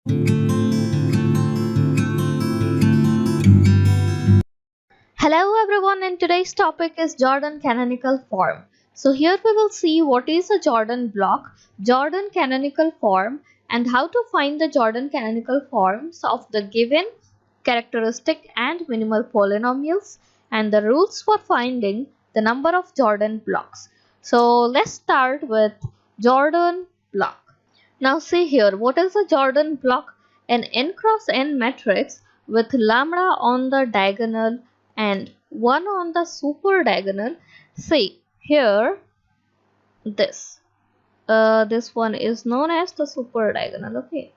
Hello everyone, and today's topic is Jordan canonical form. So here we will see what is a Jordan block, Jordan canonical form, and how to find the Jordan canonical forms of the given characteristic and minimal polynomials, and the rules for finding the number of Jordan blocks. So let's start with Jordan block. Now see here, what is a Jordan block? An n cross n matrix with lambda on the diagonal and 1 on the super diagonal. See here, this one is known as the super diagonal. Okay,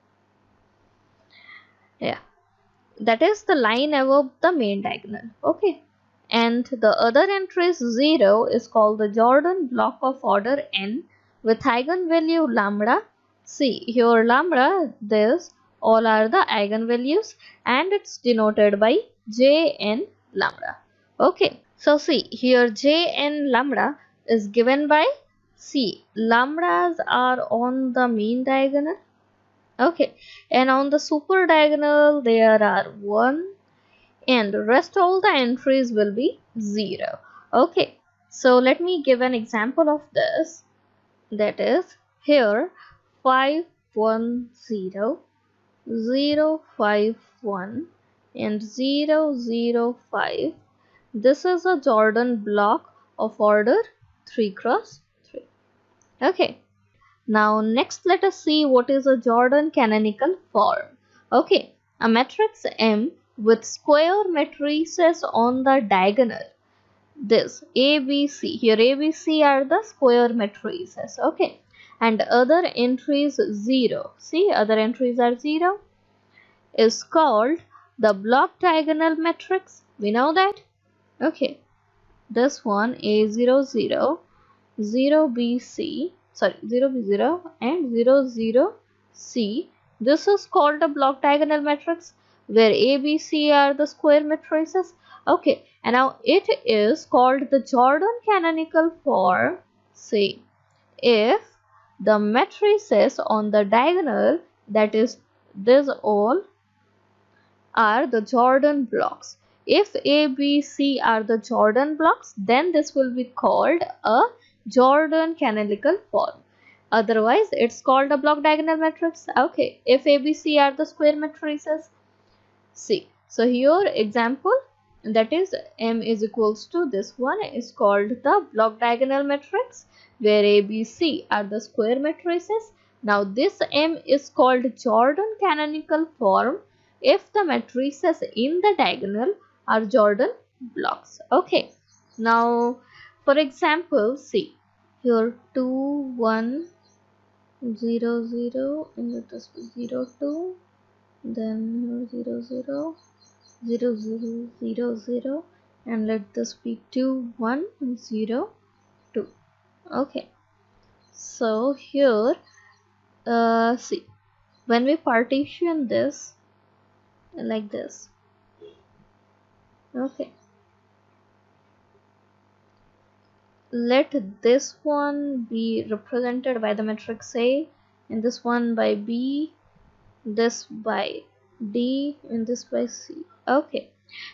yeah, that is the line above the main diagonal. Okay, and the other entry is 0 is called the Jordan block of order n with eigenvalue lambda. See here, lambda, this all are the eigenvalues and it's denoted by Jn lambda. Okay, so see here, Jn lambda is given by, see, lambdas are on the main diagonal. Okay, and on the super diagonal there are 1 and rest all the entries will be 0. Okay, so let me give an example of this. That is here 5 1 0 0 5 1 and 0 0 5. This is a Jordan block of order 3 cross 3. Okay, now next let us see what is a Jordan canonical form. Okay, a matrix M with square matrices on the diagonal. This ABC, here ABC are the square matrices. Okay, and other entries 0. See, other entries are 0, is called the block diagonal matrix. We know that. Okay, this one A00, 0BC, sorry, 0B0 and 00C. This is called a block diagonal matrix where ABC are the square matrices. Okay, and now it is called the Jordan canonical form. See, if the matrices on the diagonal, that is this all, are the Jordan blocks. If A, B, C are the Jordan blocks, then this will be called a Jordan canonical form. Otherwise, it's called a block diagonal matrix. Okay, if A, B, C are the square matrices. See, so here example, that is M is equals to this one is called the block diagonal matrix where A, B, C are the square matrices. Now this M is called Jordan canonical form if the matrices in the diagonal are Jordan blocks. Okay, now for example, see here 2 1 0 0 and let us be 0 2, then 0 0 0 0 0 0 and let this be 2 1 0 2. Okay, so here see, when we partition this like this, okay, let this one be represented by the matrix A and this one by B, this by D and this by C. Okay,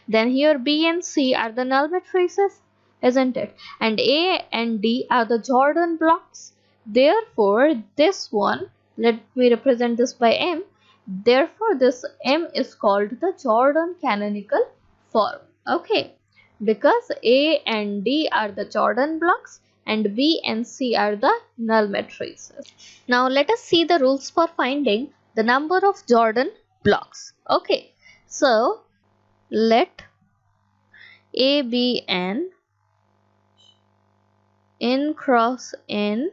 then here B and C are the null matrices, isn't it? And A and D are the Jordan blocks. Therefore this one, let me represent this by M. Therefore this M is called the Jordan canonical form. Okay, because A and D are the Jordan blocks and B and C are the null matrices. Now let us see the rules for finding the number of Jordan blocks. Okay, so let A be an n cross n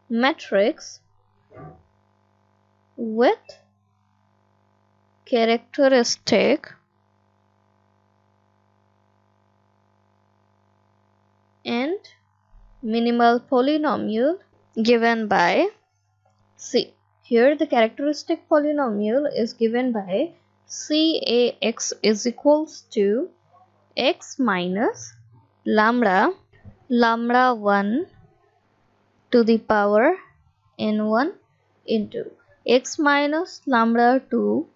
matrix with characteristic and minimal polynomial given by, see, here the characteristic polynomial is given by CAX is equals to x minus lambda 1 to the power n1 into x minus lambda 2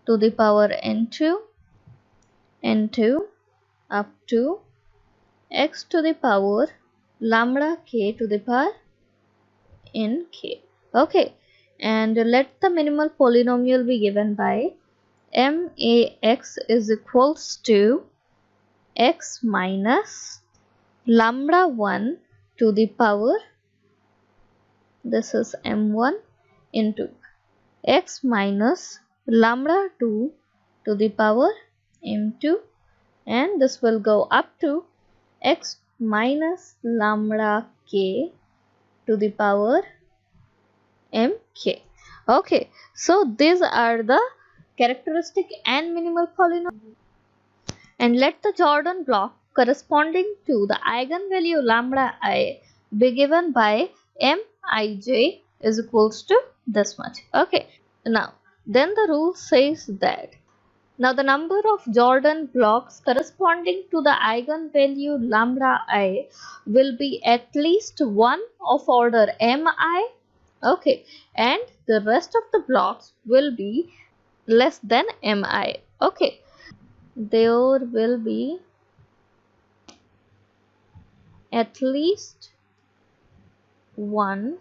to the power n2 up to x to the power lambda k to the power nk. Okay, and let the minimal polynomial be given by max is equals to x minus lambda 1 to the power, this is m1, into x minus lambda 2 to the power m2, and this will go up to x minus lambda k to the power mk. Okay, so these are the characteristic and minimal polynomial, and let the Jordan block corresponding to the eigenvalue lambda I be given by mij is equals to this much. Okay, now then the rule says that now the number of Jordan blocks corresponding to the eigenvalue lambda I will be at least one of order mi. Okay, and the rest of the blocks will be less than mi. Okay, there will be at least one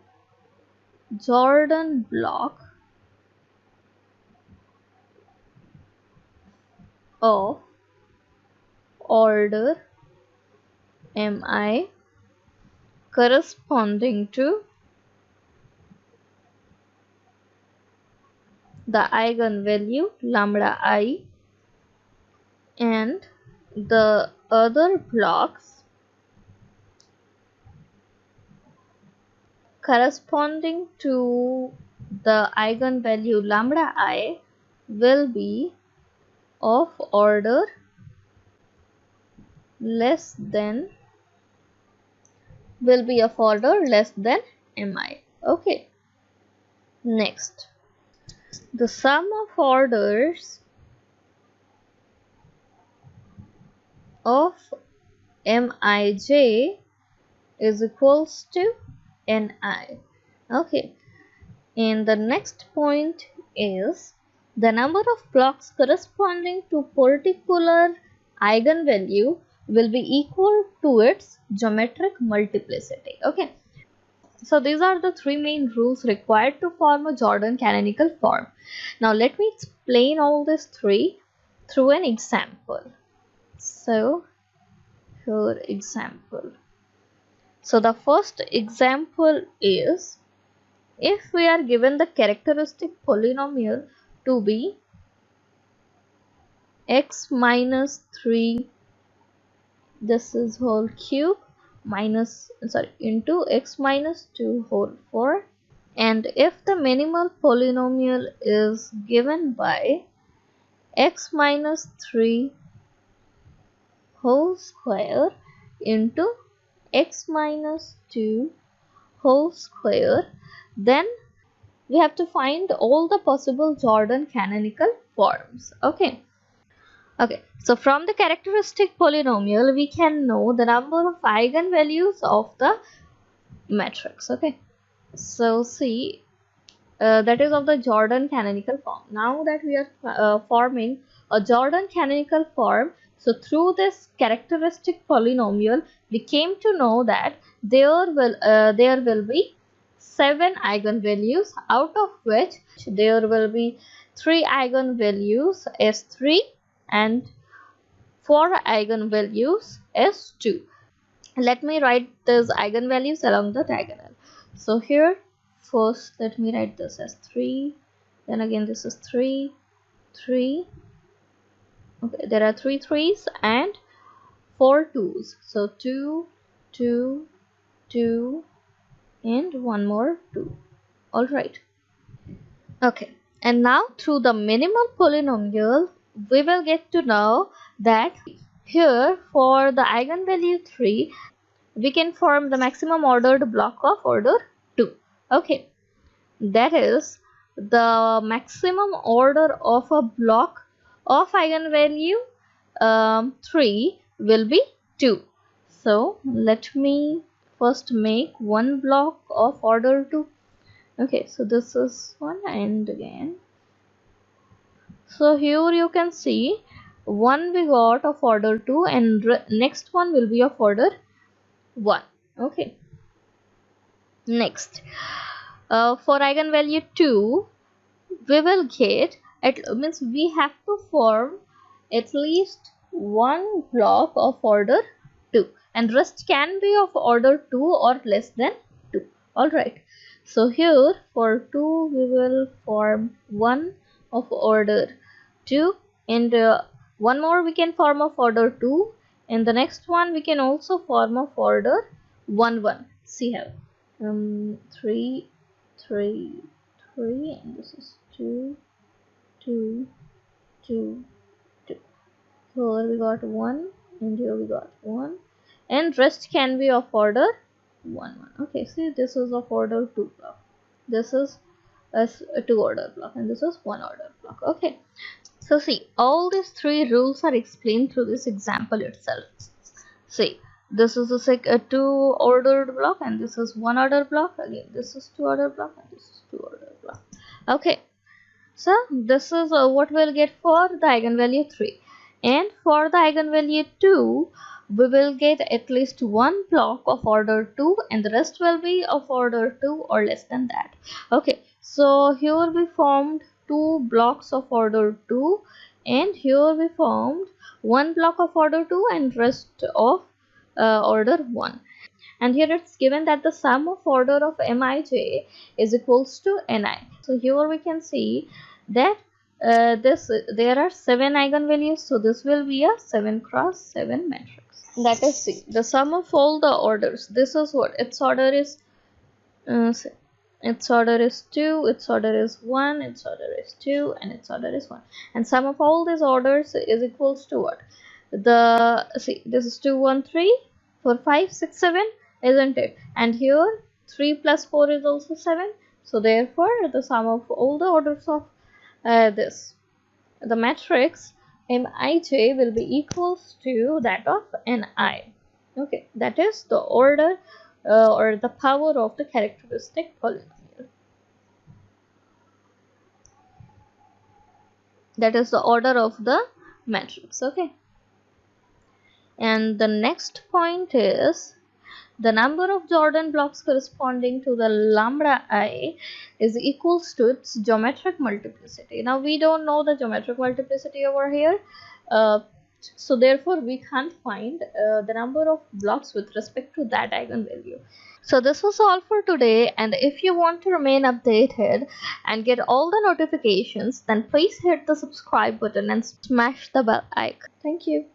Jordan block of order mi corresponding to the eigenvalue lambda I, and the other blocks corresponding to the eigenvalue lambda I will be of order less than mi. Okay, next, the sum of orders of mij is equals to ni. Okay, and the next point is the number of blocks corresponding to particular eigenvalue will be equal to its geometric multiplicity. Okay, so these are the three main rules required to form a Jordan canonical form. Now let me explain all these three through an example. So here example. So the first example is, if we are given the characteristic polynomial to be x minus 3, this is whole cube, into x minus 2 whole 4, and if the minimal polynomial is given by x minus 3 whole square into x minus 2 whole square, then we have to find all the possible Jordan canonical forms. Okay, so from the characteristic polynomial we can know the number of eigenvalues of the matrix. Okay, so see, that is of the Jordan canonical form. Now that we are forming a Jordan canonical form, so through this characteristic polynomial we came to know that there will be 7 eigenvalues, out of which there will be 3 eigenvalues S3 and 4 eigenvalues S2. Let me write these eigenvalues along the diagonal. So here first let me write this as 3, then again this is 3, 3. Okay, there are 3 3s and 4 2s. So 2, 2, 2, and one more 2. Alright. Okay, and now through the minimal polynomial we will get to know that here for the eigenvalue 3 we can form the maximum ordered block of order 2. Okay, that is the maximum order of a block of eigenvalue 3 will be 2. So let me first make one block of order 2. Okay, so this is one, and again, so here you can see one we got of order 2 and next one will be of order 1. Okay, next, for eigenvalue 2 we will get, it means we have to form at least one block of order 2 and rest can be of order 2 or less than 2. All right, so here for 2 we will form one of order 2, and one more we can form of order 2, and the next one we can also form of order 1 1. See how 3 3 3, and this is 2 2 2 2. Here we got 1, and here we got 1, and rest can be of order 1 1. Okay, see, this is of order 2 block, this is a 2 order block, and this is 1 order block. Okay, so see, all these three rules are explained through this example itself. See, this is a 2 ordered block, and this is 1 order block. Again, this is 2 order block, and this is 2 order block. Okay, so this is what we'll get for the eigenvalue 3, and for the eigenvalue 2 we will get at least one block of order 2, and the rest will be of order 2 or less than that. Okay, so here we formed two blocks of order 2, and here we formed one block of order 2 and rest of order 1. And here it's given that the sum of order of Mij is equals to Ni. So here we can see that there are 7 eigenvalues, so this will be a 7 cross 7 matrix. That is C, the sum of all the orders. This is what its order is. Its order is 2, its order is 1, its order is 2, and its order is 1. And sum of all these orders is equals to what? See, this is 2 1 3 4 5 6 7, isn't it? And here 3 plus 4 is also 7. So therefore the sum of all the orders of the matrix Mij will be equals to that of Ni. Okay, that is the order or the power of the characteristic polynomial. That is the order of the matrix. Okay, and the next point is the number of Jordan blocks corresponding to the lambda I is equals to its geometric multiplicity. Now we don't know the geometric multiplicity over here, so therefore we can't find the number of blocks with respect to that eigenvalue. So this was all for today, and if you want to remain updated and get all the notifications, then please hit the subscribe button and smash the bell icon. Thank you.